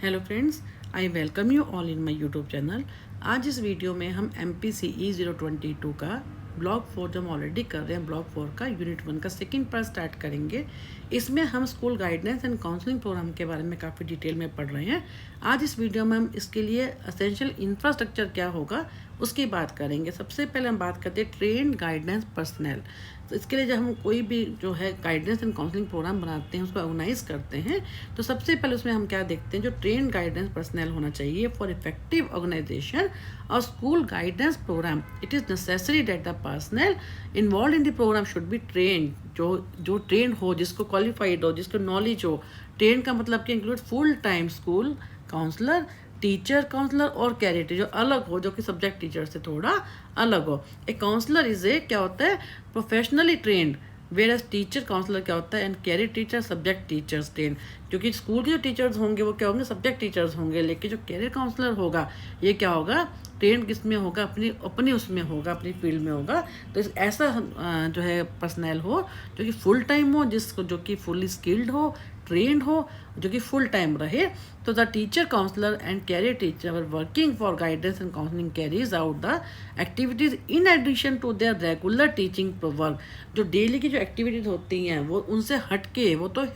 Hello friends, I welcome you all in my YouTube channel. आज इस video में हम MPCE 022 का ब्लॉक 4 जो हम ऑलरेडी कर रहे हैं, ब्लॉक 4 का यूनिट 1 का सेकंड पार्ट स्टार्ट करेंगे। इसमें हम school guidance and counselling programme के बारे में काफ़ी डिटेल में पढ़ रहे हैं। आज इस वीडियो में हम इसके लिए एसेंशियल इंफ्रास्ट्रक्चर क्या होगा उसकी बात करेंगे। सबसे पहले हम बात करते हैं ट्रेन्ड गाइडेंस पर्सनल। तो इसके लिए जब हम कोई भी जो है गाइडेंस एंड काउंसलिंग प्रोग्राम बनाते हैं, उसको ऑर्गेनाइज करते हैं, तो सबसे पहले उसमें हम क्या देखते हैं, जो ट्रेन गाइडेंस पर्सनल होना चाहिए फॉर इफेक्टिव ऑर्गेनाइजेशन और school guidance programme. It is necessary that the personnel involve in the programme should be train, जो ट्रेन हो, जिसको क्वालिफाइड हो, जिसको नॉलेज हो। ट्रेन का मतलब कि include full time school counsellor, teacher counsellor और कैरियर टीचर, अलग हो, जो कि सब्जेक्ट टीचर से थोड़ा अलग हो। ए काउंसलर इज ए क्या होता है, professionally trained, whereas teacher counsellor क्या होता है, and career teacher subject teachers train. क्योंकि स्कूल के जो टीचर्स होंगे वो क्या होंगे, सब्जेक्ट टीचर्स होंगे, लेकिन जो कैरियर काउंसलर होगा ये क्या होगा, ट्रेंड किस में होगा, अपनी उसमें होगा, अपनी फील्ड में होगा। तो ऐसा जो है पर्सनल हो जो कि फुल टाइम हो, जिसको जो कि फुली स्किल्ड हो, ट्रेंड हो, जो कि फुल टाइम रहे। तो the teacher counsellor and career teacher are working for guidance and counselling carries out the activities in addition to their regular teaching work. जो डेली की जो एक्टिविटीज होती हैं वो उनसे हटके वो तो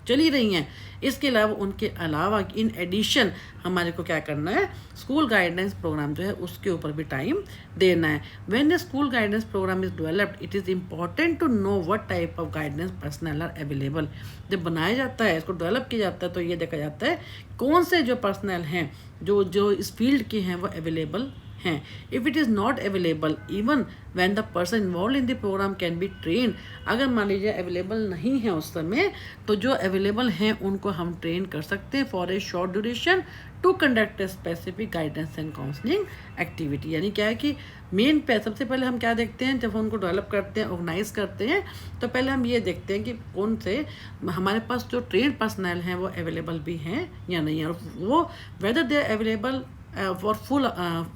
चली रही हैं, इसके अलावा उनके अलावा इन एडिशन हमारे को क्या करना है, स्कूल गाइडेंस प्रोग्राम जो है उसके ऊपर भी टाइम देना है। When the school guidance programme is developed, it is important to know what type of guidance personnel are available. जब बनाया जाता है, इसको डेवलप किया जाता है, तो ये देखा जाता है कौन से जो पर्सनल हैं जो इस फील्ड के हैं वो अवेलेबल हैं। If it is not available, even when the person involve in the programme can be train. अगर मान लीजिए अवेलेबल नहीं है उस समय, तो जो अवेलेबल हैं उनको हम ट्रेन कर सकते हैं for a short duration to conduct a specific guidance and counselling activity. यानी क्या है कि मेन पे सबसे पहले हम क्या देखते हैं, जब हम उनको डेवलप करते हैं, ऑर्गेनाइज करते हैं, तो पहले हम ये देखते हैं कि कौन से हमारे पास जो ट्रेन पर्सनल हैं वो अवेलेबल भी हैं या नहीं है, और वो whether they are available for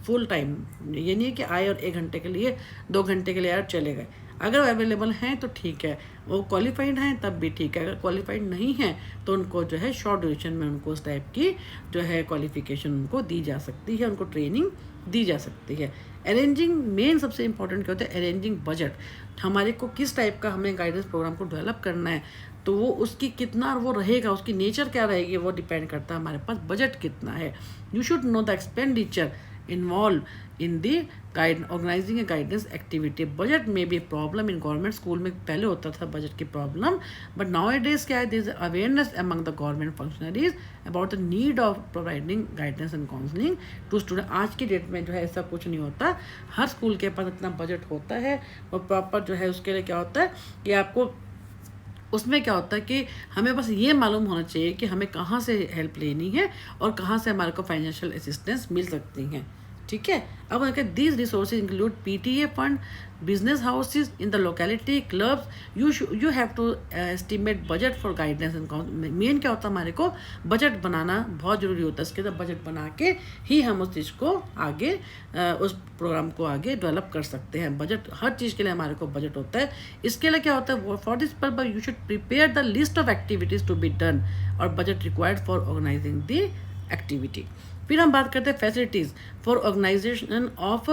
full time. ये नहीं है कि आए और 1 घंटे के लिए 2 घंटे के लिए यार चले गए। अगर अवेलेबल हैं तो ठीक है, वो क्वालिफाइड हैं तब भी ठीक है। अगर क्वालिफाइड नहीं है तो उनको जो है शॉर्ट ड्यूरेशन में उनको उस टाइप की जो है क्वालिफिकेशन उनको दी जा सकती है, उनको ट्रेनिंग दी जा सकती है। अरेंजिंग मेन सबसे इंपॉर्टेंट क्या होता है, अरेंजिंग बजट। हमारे को किस टाइप का हमें गाइडेंस प्रोग्राम को डेवलप करना है, तो वो उसकी कितना वो रहेगा, उसकी नेचर क्या रहेगी, वो डिपेंड करता है हमारे पास बजट कितना है। You should know the expenditure involve in the guide organising a guidance activity. Budget में भी प्रॉब्लम इन गवर्नमेंट स्कूल में पहले होता था बजट की प्रॉब्लम, बट नाउ डेज क्या है, this awareness among the government functionaries about the need of providing guidance and counselling to student. आज की डेट में जो है ऐसा कुछ नहीं होता, हर स्कूल के पास इतना बजट होता है, और प्रॉपर जो है उसके लिए क्या होता है कि आपको उसमें क्या होता है कि हमें बस ये मालूम होना चाहिए कि हमें कहाँ से हेल्प लेनी है और कहाँ से हमारे को फाइनेंशियल असिस्टेंस मिल सकती हैं। ठीक है, अब अगर these resources include PTA fund, business houses in the locality, clubs. You have to estimate budget for guidance and counselling. Main क्या होता है, हमारे को बजट बनाना बहुत ज़रूरी होता है। इसके बाद बजट बना के ही हम उस चीज़ को आगे उस प्रोग्राम को आगे डेवलप कर सकते हैं। बजट हर चीज़ के लिए हमारे को बजट होता है। इसके लिए क्या होता है, for this purpose you should prepare the list of activities to be done, और budget required for organizing the activity. फिर हम बात करते हैं facilities for organization of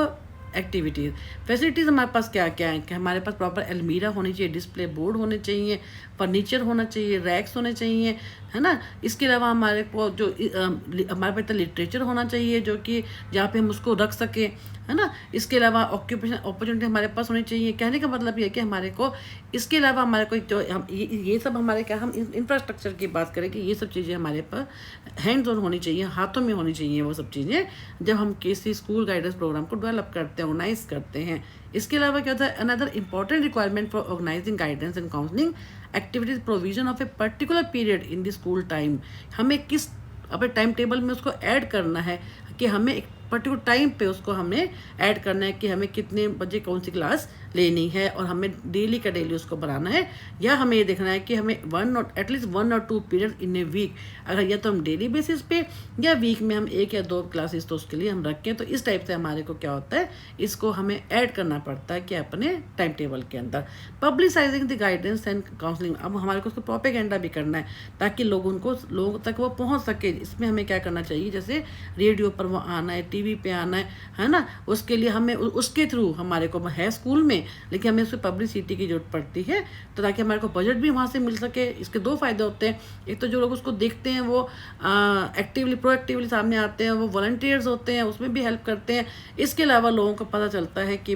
activities. Facilities हमारे पास क्या क्या है कि हमारे पास प्रॉपर अलमीरा होनी चाहिए, डिस्प्ले बोर्ड होने चाहिए, फर्नीचर होना चाहिए, रैक्स होने चाहिए, है ना। इसके अलावा हमारे को जो हमारे पास लिटरेचर होना चाहिए जो कि जहाँ पे हम उसको रख सकें, है ना। इसके अलावा ऑक्यूपेशन अपॉर्चुनिटी हमारे पास होनी चाहिए। कहने का मतलब ये है कि हमारे को इसके अलावा हमारे को जो हम ये सब हमारे क्या, हम इंफ्रास्ट्रक्चर की बात करें कि ये सब चीज़ें हमारे पास हैंड्स ऑन होनी चाहिए, हाथों में होनी चाहिए वो सब चीज़ें, जब हम किसी स्कूल गाइडेंस प्रोग्राम को डेवलप करते हैं, ऑर्गेनाइज करते हैं। इसके अलावा क्या होता है, another important requirement for organising guidance and counselling activities, provision of a particular period in the school time. हमें किस अपने टाइम टेबल में उसको ऐड करना है कि हमें एक पर्टिकुलर टाइम पे उसको हमें ऐड करना है कि हमें कितने बजे कौन सी क्लास लेनी है और हमें डेली का डेली उसको बनाना है, या हमें ये देखना है कि हमें एटलीस्ट 1 और 2 पीरियड इन ए वीक, अगर या तो हम डेली बेसिस पे या वीक में हम 1 या 2 क्लासेस तो उसके लिए हम रखें। तो इस टाइप से हमारे को क्या होता है, इसको हमें ऐड करना पड़ता है कि अपने टाइम टेबल के अंदर। पब्लिसाइजिंग द गाइडेंस एंड काउंसलिंग, अब हमारे को उसको प्रोपेगेंडा भी करना है ताकि लोगों तक वो पहुंच सके। इसमें हमें क्या करना चाहिए, जैसे रेडियो पर वो आना है, टीवी पे आना है ना, उसके लिए हमें उसके थ्रू हमारे को है स्कूल में, लेकिन हमें उसमें पब्लिसिटी की जरूरत पड़ती है, तो ताकि हमारे को बजट भी वहाँ से मिल सके। इसके 2 फायदे होते हैं, एक तो जो लोग उसको देखते हैं वो एक्टिवली प्रोएक्टिवली सामने आते हैं, वो वॉलंटियर्स होते हैं, उसमें भी हेल्प करते हैं। इसके अलावा लोगों को पता चलता है कि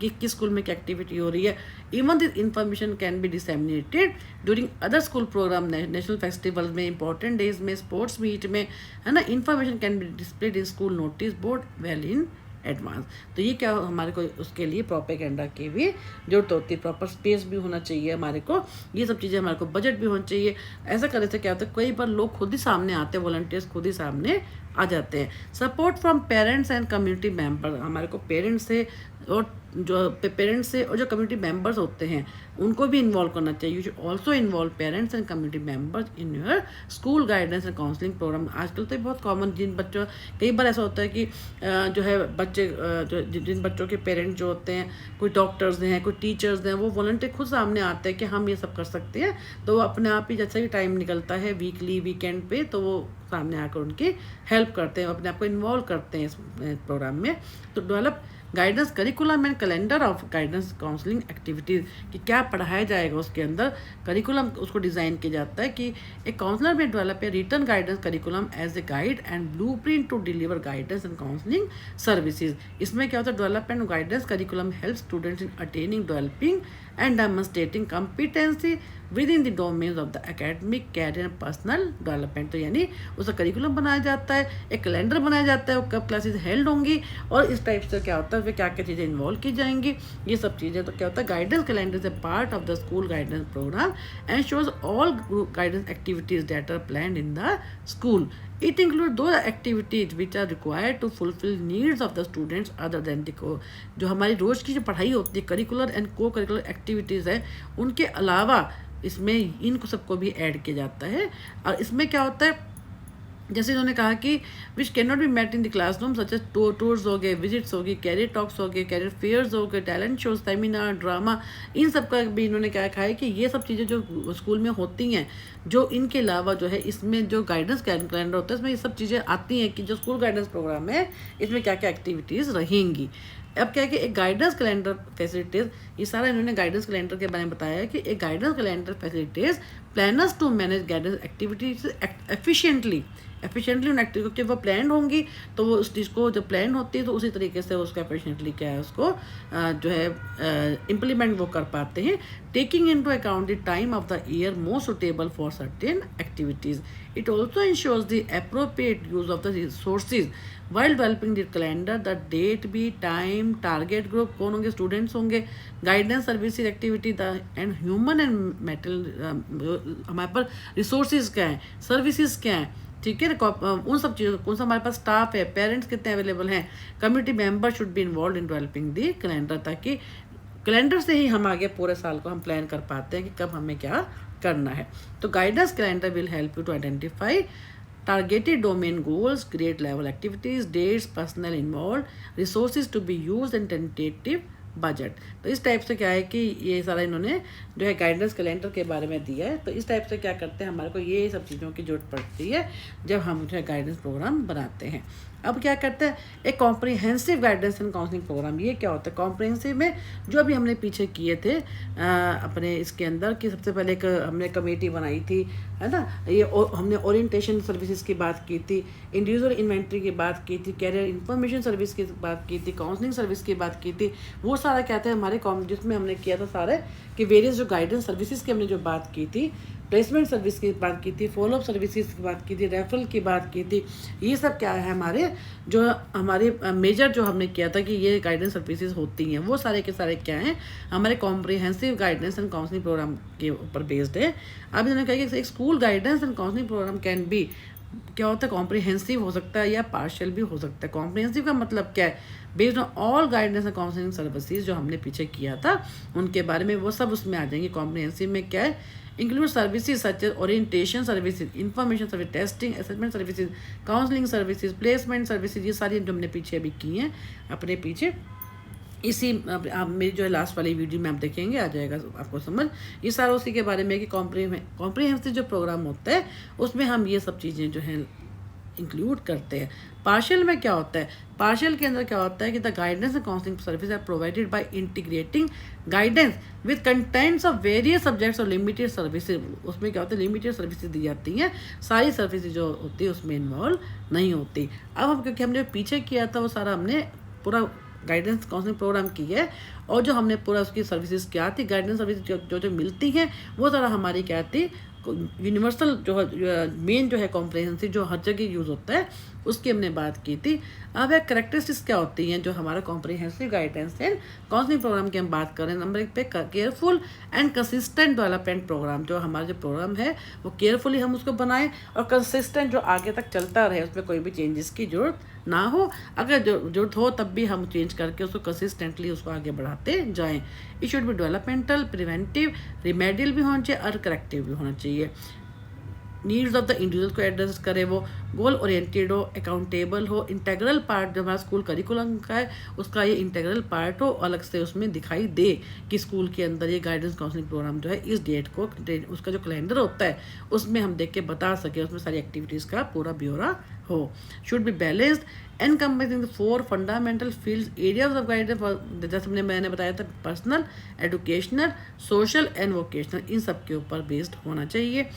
किस स्कूल में क्या एक्टिविटी हो रही है। Even this information can be disseminated during other school programme, national festival में, इंपॉर्टेंट डेज में, स्पोर्ट्स मीट में, है ना। Information can be displayed in school notice board well in advance. तो ये क्या हमारे को उसके लिए प्रोपेगेंडा की भी जरूरत होती है, प्रॉपर स्पेस भी होना चाहिए हमारे को, ये सब चीज़ें हमारे को बजट भी होना चाहिए। ऐसा करने से क्या होता है, कई बार लोग खुद ही सामने आते हैं, वॉलंटियर्स खुद ही सामने आ जाते हैं। Support from parents and community member, हमारे को पेरेंट्स से और जो कम्युनिटी मेंबर्स होते हैं उनको भी इन्वॉल्व करना चाहिए। You should also involve parents and community members in your school guidance and counselling programme. आजकल तो बहुत कॉमन, जिन बच्चों, कई बार ऐसा होता है कि जो है बच्चे जिन बच्चों के पेरेंट्स जो होते हैं, कोई डॉक्टर्स हैं, कोई टीचर्स हैं, वो वॉलंटियर खुद सामने आते हैं कि हम ये सब कर सकते हैं। तो वो अपने आप ही जैसा ही टाइम निकलता है वीकली वीकेंड पे, तो वो सामने आकर उनकी हेल्प करते हैं, अपने आप को इन्वॉल्व करते हैं इस प्रोग्राम में। तो develop guidance curriculum and calendar of guidance counselling activities, कि क्या पढ़ाया जाएगा उसके अंदर, करिकुलम उसको डिज़ाइन किया जाता है कि एक काउंसलर में develop a return guidance curriculum as a guide and blueprint to deliver guidance and counselling services. इसमें क्या होता है, development guidance curriculum help students in attaining, developing and demonstrating competency within the domains of the academic career and personal development. तो यानी उसका curriculum बनाया जाता है, एक कैलेंडर बनाया जाता है, वो कब क्लासेस हेल्ड होंगी और इस टाइप से क्या होता है, फिर क्या क्या चीज़ें इन्वॉल्व की जाएंगी, ये सब चीज़ें। तो क्या होता है, guidance calendar is a part of the school guidance programme and shows all guidance activities that are planned in the school. It includes those activities which are required to fulfill needs of the students other than the जो हमारी रोज़ की जो पढ़ाई होती है, curricular and को curricular activities है, उनके अलावा इसमें इनको सबको भी ऐड किया जाता है। और इसमें क्या होता है, जैसे इन्होंने कहा कि which can not be met in the classroom, such as tours हो गए, विजिट्स हो गए, कैरियर टॉक्स हो गए, कैरियर फेयर्स हो गए, टैलेंट शोज, सेमिनार, ड्रामा, इन सब का भी इन्होंने क्या कहा है कि ये सब चीज़ें जो स्कूल में होती हैं, जो इनके अलावा जो है इसमें जो गाइडेंस कैलेंडर होता है, इसमें ये सब चीज़ें आती हैं कि जो स्कूल गाइडेंस प्रोग्राम है इसमें क्या क्या एक्टिविटीज़ रहेंगी। अब क्या है कि एक गाइडेंस कैलेंडर फैसिलिटीज़, ये सारा इन्होंने गाइडेंस कैलेंडर के बारे में बताया है कि एक guidance calendar facilities planners to manage guidance activities efficiently उन एक्टिविटी जब वो प्लान होंगी तो वो उस चीज़ को जब प्लान होती है तो उसी तरीके से उसको एफिशिएंटली क्या है उसको जो है इम्प्लीमेंट वो कर पाते हैं, taking into account the time of the year most suitable for certain activities. It also ensures the appropriate use of the resources while developing the calendar, the date भी, टाइम, टारगेट ग्रुप कौन होंगे, students होंगे, guidance services activity the and human and metal, हमारे पर resources क्या हैं, services क्या हैं, ठीक है ना, उन सब चीज़ों कौन सा हमारे पास स्टाफ है, पेरेंट्स कितने अवेलेबल हैं, community member should be involve in developing the calendar, ताकि कैलेंडर से ही हम आगे पूरे साल को हम प्लान कर पाते हैं कि कब हमें क्या करना है। तो guidance calendar will help you to identify targeted domain goals, create level activities, dates, personnel involved, resources to be used and tentative budget. तो इस टाइप से क्या है कि ये सारा इन्होंने जो है गाइडेंस कैलेंडर के बारे में दिया है। तो इस टाइप से क्या करते हैं, हमारे को ये सब चीज़ों की जरूरत पड़ती है जब हम जो है गाइडेंस प्रोग्राम बनाते हैं। अब क्या करते हैं, एक comprehensive guidance and counselling programme. ये क्या होता है, कॉम्प्रिहेंसिव में जो अभी हमने पीछे किए थे अपने इसके अंदर कि सबसे पहले एक हमने कमेटी बनाई थी, है ना, ये हमने ओरिएंटेशन सर्विसेज की बात की थी, इंडिविजुअल इन्वेंट्री की बात की थी, कैरियर इंफॉर्मेशन सर्विस की बात की थी, काउंसलिंग सर्विस की बात की थी। वो सारा क्या था हमारे जिसमें हमने किया था सारे कि वेरियस जो गाइडेंस सर्विसेज की हमने जो बात की थी, प्लेसमेंट सर्विस की बात की थी, फॉलोअप सर्विसेज की बात की थी, रेफरल की बात की थी, ये सब क्या है हमारे जो हमारे मेजर जो हमने किया था कि ये गाइडेंस सर्विसेज होती हैं, वो सारे के सारे क्या हैं हमारे comprehensive guidance and counselling programme के ऊपर बेस्ड है। अब इन्होंने कहा कि एक school guidance and counselling programme can be क्या होता है, कॉम्प्रिहेंसिव हो सकता है या पार्शियल भी हो सकता है। कॉम्प्रिहेंसिव का मतलब क्या है, based on all guidance and counselling services जो हमने पीछे किया था उनके बारे में वो सब उसमें आ जाएंगे। कॉम्प्रिहेंसिव में क्या है, include services such as orientation services, information service, testing assessment services, counselling services, placement services, ये सारी जो हमने पीछे अभी की हैं अपने पीछे। इसी आप मेरी जो है लास्ट वाली वीडियो में आप देखेंगे, आ जाएगा आपको समझ। ये सारा उसी के बारे में कि कॉम्प्रिहेंसिव जो प्रोग्राम होता है उसमें हम ये सब चीज़ें जो हैं इंक्लूड करते हैं। पार्शियल में क्या होता है, पार्शियल के अंदर क्या होता है कि the guidance and counselling service are provided by integrating guidance with contents of various subjects और लिमिटेड सर्विसेज। उसमें क्या होता है, लिमिटेड सर्विसेज दी जाती हैं, सारी सर्विसेज जो होती है उसमें इन्वॉल्व नहीं होती। अब हम क्योंकि हमने पीछे किया था वो सारा हमने पूरा गाइडेंस काउंसलिंग प्रोग्राम की है, और जो हमने पूरा उसकी सर्विसेज क्या थी, गाइडेंस सर्विस जो मिलती हैं वो सारा हमारी क्या थी, यूनिवर्सल जो मेन जो है कॉम्प्रिहेंसिव जो हर जगह यूज़ होता है उसकी हमने बात की थी। अब एक करेक्टरिस्टिक्स क्या होती हैं जो हमारा comprehensive guidance and counselling programme की हम बात करें। नंबर 1 पे careful and consistent development programme, जो हमारा जो प्रोग्राम है वो केयरफुली हम उसको बनाएं और कंसिस्टेंट जो आगे तक चलता रहे, उसमें कोई भी चेंजेस की जरूरत ना हो। अगर जरूरत हो तब भी हम चेंज करके उसको कंसिस्टेंटली उसको आगे बढ़ाते जाएं। It should be developmental, preventive, remedial भी होना चाहिए और करेक्टिव भी होना चाहिए। नीड्स ऑफ द इंडिविजुअल को एड्रेस करे, वो गोल ओरिएंटेड हो, अकाउंटेबल हो, इंटेग्रल पार्ट जो हमारा स्कूल करिकुलम का है उसका ये इंटेग्रल पार्ट हो, अलग से उसमें दिखाई दे कि स्कूल के अंदर ये गाइडेंस काउंसलिंग प्रोग्राम जो है इस डेट को, उसका जो कैलेंडर होता है उसमें हम देख के बता सके, उसमें सारी एक्टिविटीज़ का पूरा ब्यौरा हो। Should be balanced encompassing the 4 fundamental fields areas of guidance, जैसे मैंने बताया था, personal, educational, social and vocational, इन सब के ऊपर बेस्ड होना चाहिए।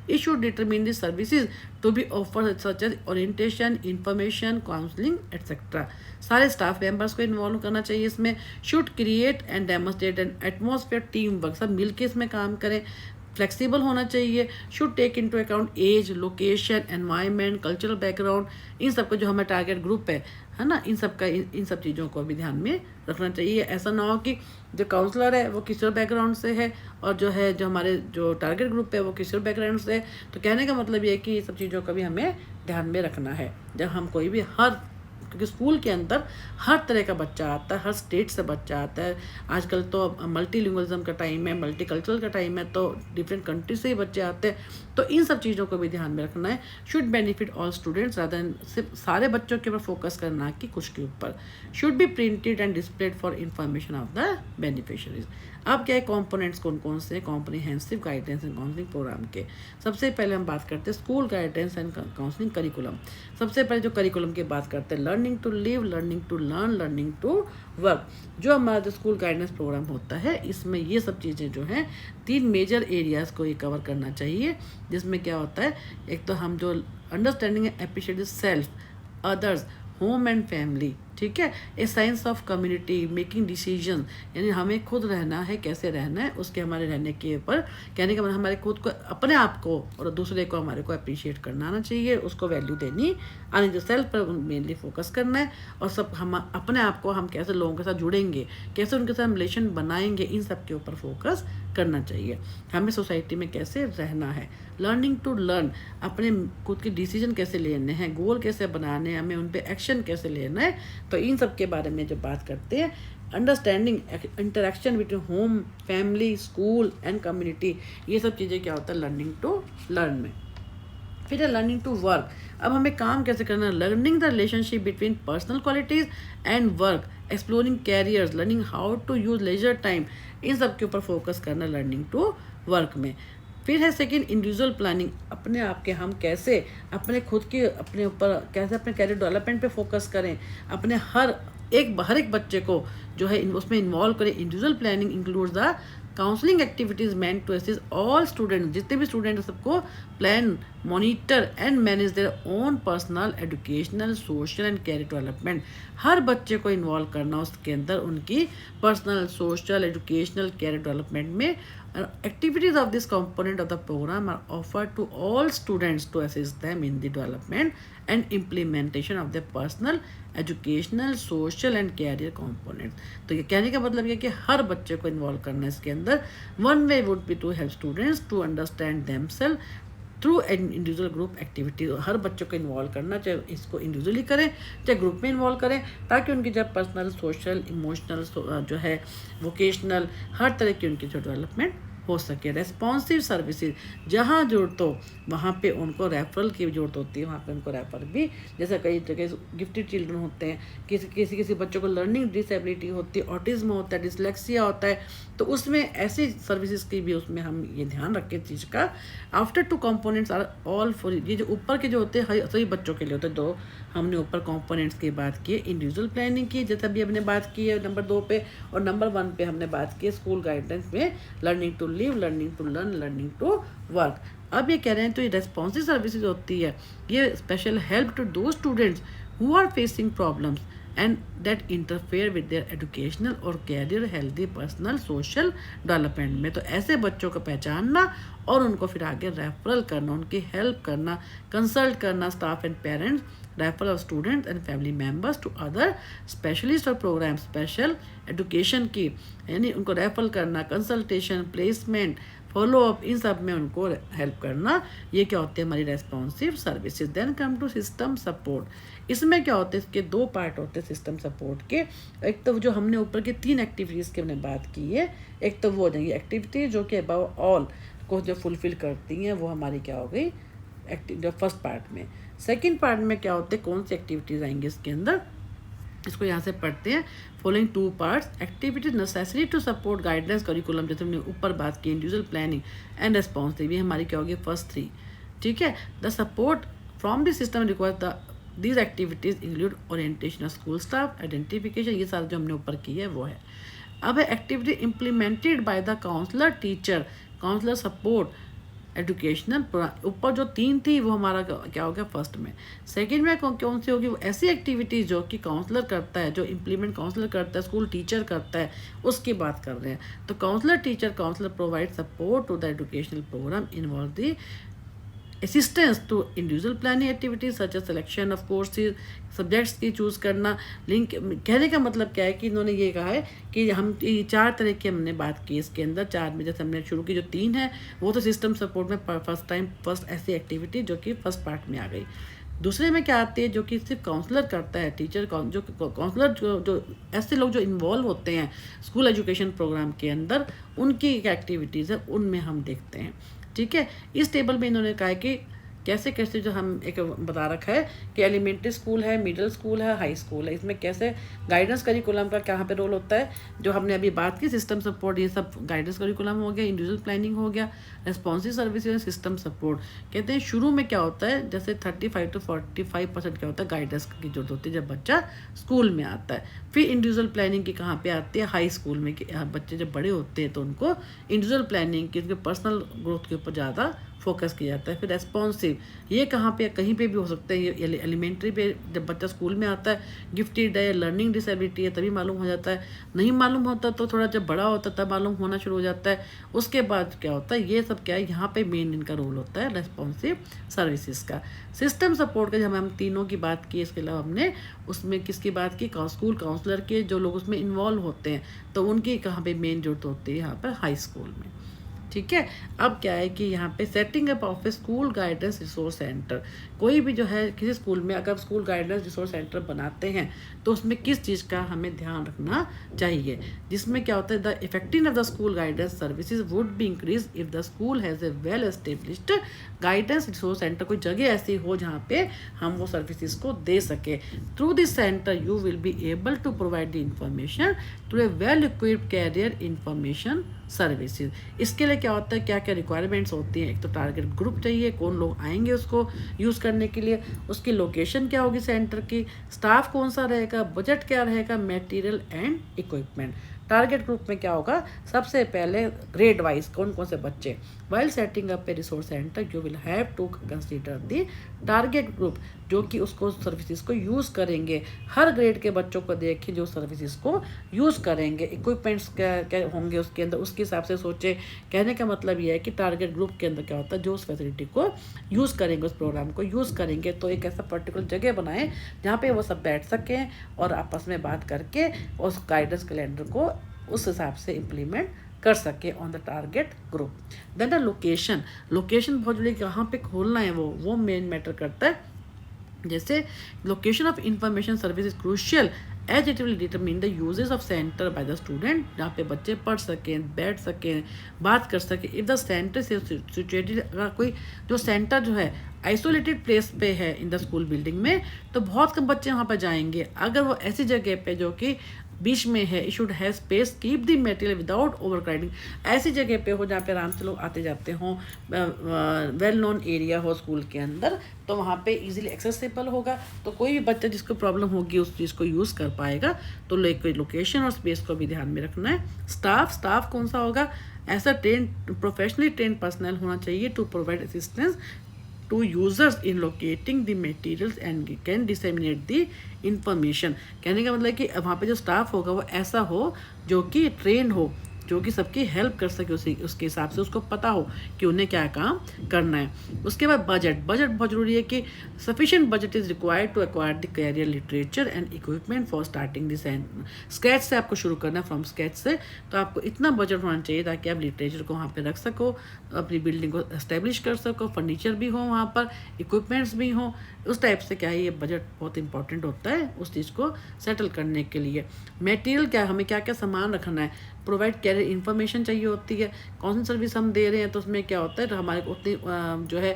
It should determine the services to be offered such as orientation, information, counseling, etc. सारे स्टाफ मेंबर्स को इन्वॉल्व करना चाहिए इसमें। Should create and demonstrate an atmosphere, team work, सब मिलके इसमें काम करें। फ्लेक्सिबल होना चाहिए। Should take into account age, location, environment, cultural background, इन सब का जो हमारा टारगेट ग्रुप है ना, इन सब चीज़ों को भी ध्यान में रखना चाहिए। ऐसा ना हो कि जो काउंसलर है वो किसी और बैकग्राउंड से है और जो हमारे जो टारगेट ग्रुप है वो किसी और बैकग्राउंड से है। तो कहने का मतलब ये है कि ये सब चीज़ों का भी हमें ध्यान में रखना है जब हम कोई भी क्योंकि स्कूल के अंदर हर तरह का बच्चा आता है, हर स्टेट से बच्चा आता है। आजकल तो मल्टीलिंगुअलिज्म का टाइम है, मल्टीकल्चरल का टाइम है, तो डिफरेंट कंट्री से ही बच्चे आते हैं। तो इन सब चीज़ों को भी ध्यान में रखना है। Should benefit all students rather than सिर्फ सारे बच्चों के ऊपर फोकस करना कि कुछ के ऊपर। Should be printed and displayed for information of the beneficiaries. अब क्या है, कॉम्पोनेंट्स कौन कौन से हैं comprehensive guidance and counselling programme के। सबसे पहले हम बात करते हैं school guidance and counselling curriculum. सबसे पहले जो करिकुलम की बात करते हैं, learning to live, learning to learn, learning to work. जो हमारा जो स्कूल गाइडेंस प्रोग्राम होता है इसमें ये सब चीज़ें जो हैं 3 मेजर एरियाज़ को ये कवर करना चाहिए, जिसमें क्या होता है, एक तो हम जो understanding and appreciate self, others, home and family, ठीक है, ए science of community, making decision, यानी हमें खुद रहना है, कैसे रहना है, उसके हमारे रहने के ऊपर कहने का मतलब हमारे खुद को, अपने आप को और दूसरे को हमारे को अप्रिशिएट करना आना चाहिए, उसको वैल्यू देनी आनी चाहिए। सेल्फ पर मेनली फोकस करना है और सब हम अपने आप को हम कैसे लोगों के साथ जुड़ेंगे, कैसे उनके साथ रिलेशन बनाएंगे, इन सब के ऊपर फोकस करना चाहिए। हमें सोसाइटी में कैसे रहना है, लर्निंग टू लर्न, अपने खुद के डिसीजन कैसे लेने हैं, गोल कैसे बनाने हैं, हमें उन पर एक्शन कैसे लेना है। तो इन सब के बारे में जब बात करते हैं, understanding interaction between home, family, school and community, ये सब चीज़ें क्या होता है लर्निंग टू लर्न में। फिर है लर्निंग टू वर्क। अब हमें काम कैसे करना है, learning the relationship between personal qualities and work, exploring careers, learning how to use leisure time, इन सब के ऊपर फोकस करना लर्निंग टू वर्क में। फिर है सेकंड इंडिविजुअल प्लानिंग, अपने आप के हम कैसे अपने खुद के अपने ऊपर कैसे अपने कैरियर डेवलपमेंट पे फोकस करें, अपने हर एक बच्चे को जो है उसमें इन्वॉल्व करें। Individual planning includes the counseling activities meant to assist all students, जितने भी स्टूडेंट हैं सबको plan, monitor and manage their own personal, educational, social and career development. हर बच्चे को इन्वॉल्व करना उसके अंदर उनकी personal, social, educational, career development में। Activities of this component of the program are offered to all students to assist them in the development and implementation of their personal, educational, social and career components. तो ये कहने का मतलब ये कि हर बच्चे को इन्वॉल्व करना है इसके अंदर। One way would be to help students to understand themselves through individual group activity. हर बच्चों को इन्वॉल्व करना, चाहे इसको इंडिविजुअली करें चाहे ग्रुप में इन्वॉल्व करें, ताकि उनकी जब पर्सनल, सोशल, इमोशनल जो है, वोकेशनल, हर तरह की उनकी जो डेवलपमेंट हो सके। रेस्पॉन्सिव सर्विसेज, जहाँ ज़रूरत हो वहाँ पे उनको रेफरल की ज़रूरत होती है, वहाँ पे उनको रेफर भी, जैसे कई जगह गिफ्टेड चिल्ड्रन होते हैं, किसी बच्चों को लर्निंग डिसेबिलिटी होती है, ऑटिज्म होता है, डिसलेक्सिया होता है, तो उसमें ऐसी सर्विसेज की भी उसमें हम ये ध्यान रखें चीज़ का। After 2 components are all four, ये जो ऊपर के जो होते हैं सभी बच्चों के लिए होते हैं। 2 हमने ऊपर कंपोनेंट्स की बात की, इंडिविजुअल प्लानिंग की जैसे अभी हमने बात की है नंबर 2 पे, और नंबर 1 पे हमने बात की स्कूल गाइडेंस में learning to live, learning to learn, learning to work. अब ये कह रहे हैं तो ये रेस्पॉन्सिव सर्विसेज होती है, ये special help to those students who are facing problems and that interfere with their educational और career, healthy, personal, social development में। तो ऐसे बच्चों को पहचानना और उनको फिर आगे रेफरल करना, उनकी हेल्प करना, कंसल्ट करना staff and parents, refer of students and family members to other specialist और प्रोग्राम, स्पेशल एजुकेशन की, यानी उनको रेफर करना, कंसल्टेशन, प्लेसमेंट, फॉलो अप, इन सब में उनको हेल्प करना। ये क्या होते हैं हमारी responsive services. Then come to system support. इसमें क्या होते हैं, इसके 2 पार्ट होते हैं सिस्टम सपोर्ट के। एक तो जो हमने ऊपर की 3 एक्टिविटीज़ की हमने बात की है, एक तो वो हो जाएंगी एक्टिविटी जो कि अबव ऑल को जो फुलफिल करती हैं, वो हमारी क्या हो गई जो फर्स्ट पार्ट में। सेकेंड पार्ट में क्या होते हैं, कौन सी एक्टिविटीज़ आएंगी इसके अंदर, इसको यहाँ से पढ़ते हैं। Following 2 parts, activities necessary to support guidance curriculum, जैसे हमने ऊपर बात की, इंडिविजुअल प्लानिंग एंड रेस्पॉन्सिव, ये हमारी क्या होगी फर्स्ट 3। ठीक है, the support from the system require the these activities include orientation of school staff, identification, ये सारा जो हमने ऊपर की है वो है। अब activity implemented by the counsellor, teacher, counsellor support, educational, ऊपर जो 3 थी वो हमारा क्या हो गया फर्स्ट में। सेकंड में कौन सी होगी, वो ऐसी एक्टिविटीज़ जो कि काउंसलर करता है, जो इम्प्लीमेंट काउंसलर करता है, स्कूल टीचर करता है, उसकी बात कर रहे हैं। तो counsellor provide support to the educational programme involve the assistance to individual planning activities such as selection of courses, subjects की चूज़ करना। लिंक कहने का मतलब क्या है कि इन्होंने ये कहा है कि हम 4 तरह की हमने बात की इसके अंदर। 4 में जैसे हमने शुरू की जो 3 है वो तो सिस्टम सपोर्ट में फर्स्ट ऐसी एक्टिविटी जो कि फर्स्ट पार्ट में आ गई। दूसरे में क्या आती है, जो कि सिर्फ काउंसलर करता है, टीचर जो काउंसलर जो ऐसे लोग जो इन्वॉल्व होते हैं स्कूल एजुकेशन प्रोग्राम के अंदर, उनकी एक्टिविटीज़ है उनमें हम देखते हैं। ठीक है, इस टेबल में इन्होंने कहा है कि कैसे कैसे जो हम एक बता रखा है कि एलिमेंट्री स्कूल है, मिडिल स्कूल है, हाई स्कूल है, इसमें कैसे गाइडेंस करिकुलम का कहाँ पे रोल होता है। जो हमने अभी बात की सिस्टम सपोर्ट, ये सब गाइडेंस करिकुलम हो गया, इंडिविजुअल प्लानिंग हो गया, रेस्पॉन्सिव सर्विसेज, सिस्टम सपोर्ट। कहते हैं शुरू में क्या होता है, जैसे 35 to 45% क्या होता है गाइडेंस की जरूरत होती है जब बच्चा स्कूल में आता है। फिर इंडिविजुअल प्लानिंग की कहाँ पे आती है, हाई स्कूल में, कि बच्चे जब बड़े होते हैं तो उनको इंडिविजुअल प्लानिंग की, उनके पर्सनल ग्रोथ के ऊपर ज़्यादा फोकस किया जाता है। फिर रेस्पॉन्सिव, ये कहाँ पे कहीं पे भी हो सकता है, ये एलिमेंट्री पे जब बच्चा स्कूल में आता है, गिफ्टेड है, लर्निंग डिसेबिलिटी है, तभी मालूम हो जाता है। नहीं मालूम होता तो थोड़ा जब बड़ा होता है तब मालूम होना शुरू हो जाता है। उसके बाद क्या होता है, ये सब क्या है, यहाँ पे मेन इनका रोल होता है रेस्पॉन्सिव सर्विसेज का। सिस्टम सपोर्ट का जब हम तीनों की बात की, इसके अलावा हमने उसमें किसकी बात की, स्कूल काउंसलर के जो लोग उसमें इन्वॉल्व होते हैं, तो उनकी कहाँ पे मेन जरूरत होती है, यहाँ पर हाई स्कूल में। ठीक है, अब क्या है कि यहाँ पे setting up of A school guidance resource centre, कोई भी जो है किसी स्कूल में अगर स्कूल गाइडेंस रिसोर्स सेंटर बनाते हैं तो उसमें किस चीज़ का हमें ध्यान रखना चाहिए, जिसमें क्या होता है, the effectiveness of the school guidance services would be increase if the school has a well established guidance resource centre, कोई जगह ऐसी हो जहाँ पे हम वो सर्विसेज को दे सके। Through this centre you will be able to provide the information to a well equipped career information services. इसके लिए क्या होता है, क्या क्या रिक्वायरमेंट्स होती हैं, एक तो टारगेट ग्रुप चाहिए, कौन लोग आएंगे उसको यूज़ करने के लिए, उसकी लोकेशन क्या होगी सेंटर की, स्टाफ कौन सा रहेगा, बजट क्या रहेगा, material and equipment. Target group में क्या होगा, सबसे पहले ग्रेड वाइज कौन कौन से बच्चे। While setting up a resource centre you will have to consider the target group, जो कि उसको सर्विसेज को यूज़ करेंगे, हर ग्रेड के बच्चों को देख के जो सर्विसेज को यूज़ करेंगे, इक्विपमेंट्स क्या क्या होंगे उसके अंदर, उसके हिसाब से सोचे। कहने का मतलब ये है कि टारगेट ग्रुप के अंदर क्या होता है, जो उस फैसिलिटी को यूज़ करेंगे, उस प्रोग्राम को यूज़ करेंगे, तो एक ऐसा पर्टिकुलर जगह बनाएं जहाँ पे वो सब बैठ सकें और आपस में बात करके उस गाइडेंस कैलेंडर को उस हिसाब से इम्प्लीमेंट कर सके on the target group. Then the location बहुत जरूरी, कहाँ पे खोलना है वो मेन मैटर करता है। जैसे location of information service is crucial as it will determine the uses of centre by the student, जहाँ पे बच्चे पढ़ सकें, बैठ सकें, बात कर सकें। इफ़ द सेंटर सिचुएटेड, अगर कोई जो सेंटर जो है आइसोलेटेड प्लेस पे है इन द स्कूल बिल्डिंग में, तो बहुत कम बच्चे वहाँ पर जाएंगे। अगर वो ऐसी जगह पे जो कि बीच में है, should have space, keep the material without over crowding, ऐसी जगह पे हो जहाँ पे आराम से लोग आते जाते हों, वेल नोन एरिया हो स्कूल के अंदर, तो वहाँ पे इजीली एक्सेसिबल होगा, तो कोई भी बच्चा जिसको प्रॉब्लम होगी उस चीज़ को यूज़ कर पाएगा। तो लोकेशन और स्पेस को भी ध्यान में रखना है। स्टाफ कौन सा होगा, ऐसा प्रोफेशनली ट्रेन पर्सनल होना चाहिए to provide assistance to users in locating the materials and can disseminate the information। कहने का मतलब कि वहाँ पे जो स्टाफ होगा वो ऐसा हो जो कि ट्रेन हो, जो कि सबकी हेल्प कर सके, उसके हिसाब से उसको पता हो कि उन्हें क्या काम करना है। उसके बाद बजट बहुत ज़रूरी है कि sufficient budget is required to acquire the career literature and equipment for starting this. Sketch से आपको शुरू करना है, फ्रॉम स्केच से, तो आपको इतना बजट होना चाहिए ताकि आप लिटरेचर को वहाँ पे रख सको, अपनी बिल्डिंग को एस्टेब्लिश कर सको, फर्नीचर भी हो वहाँ पर, इक्विपमेंट्स भी हों। उस टाइप से क्या है, ये बजट बहुत इंपॉर्टेंट होता है उस चीज़ को सेटल करने के लिए। मटेरियल क्या, हमें क्या क्या सामान रखना है, प्रोवाइड कैरियर इन्फॉर्मेशन चाहिए होती है, कौन सी सर्विस हम दे रहे हैं, तो उसमें क्या होता है, तो हमारे को उतनी जो है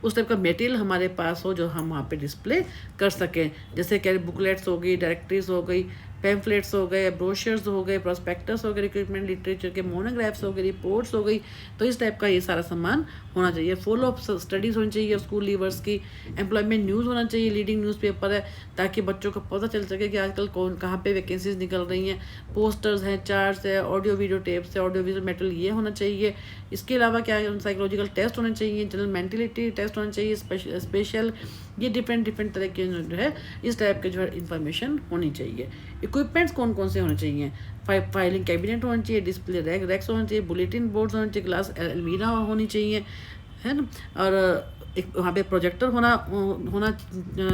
उस टाइप का मटेरियल हमारे पास हो जो हम वहाँ पे डिस्प्ले कर सकें। जैसे कैरियर बुकलेट्स हो गई, डायरेक्टरीज हो गई, पैम्फलेट्स हो गए, ब्रोशर्स हो गए, प्रोस्पेक्टस हो गए, रिक्रूटमेंट लिटरेचर के मोनोग्राफ्स हो गए, रिपोर्ट्स हो गई, तो इस टाइप का ये सारा सामान होना चाहिए। फॉलो अप स्टडीज़ होनी चाहिए स्कूल लीवर्स की, एम्प्लॉयमेंट न्यूज़ होना चाहिए, लीडिंग न्यूज़पेपर है, ताकि बच्चों को पता चल सके कि आजकल कहाँ पे वैकेंसीज निकल रही हैं। पोस्टर्स हैं, चार्ट्स है, ऑडियो वीडियो टेप्स है, ऑडियो विजुअल मटेरियल ये होना चाहिए। इसके अलावा क्या है, साइकोलॉजिकल टेस्ट होने चाहिए, जनरल मेंटलिटी टेस्ट होना चाहिए, स्पेशल, ये डिफरेंट तरह के जो है इस टाइप के जो है इंफॉर्मेशन होनी चाहिए। इक्विपमेंट्स कौन कौन से होने चाहिए, फाइलिंग कैबिनेट होना चाहिए, डिस्प्ले रैक्स होना चाहिए, बुलेटिन बोर्ड्स होने चाहिए, ग्लास अलमीरा होनी चाहिए, है ना, और एक वहाँ पे प्रोजेक्टर होना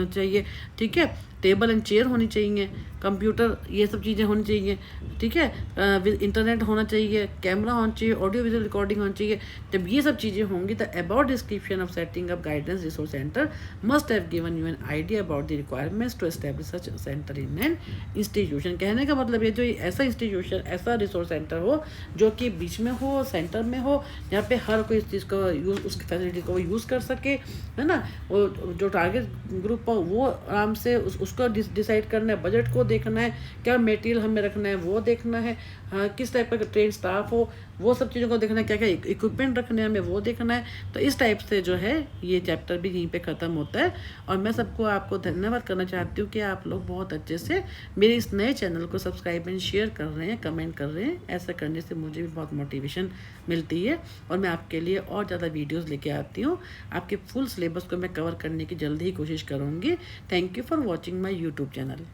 चाहिए, ठीक है, टेबल एंड चेयर होनी चाहिए, कंप्यूटर, ये सब चीज़ें होनी चाहिए, ठीक है, विद इंटरनेट होना चाहिए, कैमरा होना चाहिए, ऑडियो विजुअल रिकॉर्डिंग होनी चाहिए। जब ये सब चीज़ें होंगी तो about description of setting up guidance resource centre must have given you an idea about the requirements to establish such centre in an institution. कहने का मतलब ये जो ऐसा इंस्टीट्यूशन, ऐसा रिसोर्स सेंटर हो जो कि बीच में हो, सेंटर में हो, जहाँ पे हर कोई इस चीज़ को यूज़, उसकी फैसिलिटी को यूज़ कर सके, है ना, वो जो टारगेट ग्रुप हो वो आराम से उसको डिसाइड करना है, बजट को देखना है, क्या मटेरियल हमें रखना है वो देखना है, हाँ किस टाइप का ट्रेन स्टाफ हो वो सब चीज़ों को देखना है, क्या क्या इक्विपमेंट रखने हैं हमें वो देखना है। तो इस टाइप से जो है ये चैप्टर भी यहीं पे ख़त्म होता है। और मैं आपको धन्यवाद करना चाहती हूँ कि आप लोग बहुत अच्छे से मेरे इस नए चैनल को सब्सक्राइब एंड शेयर कर रहे हैं, कमेंट कर रहे हैं। ऐसा करने से मुझे भी बहुत मोटिवेशन मिलती है और मैं आपके लिए और ज़्यादा वीडियोज़ लेके आती हूँ। आपके फुल सिलेबस को मैं कवर करने की जल्दी ही कोशिश करूँगी। Thank you for watching my YouTube channel.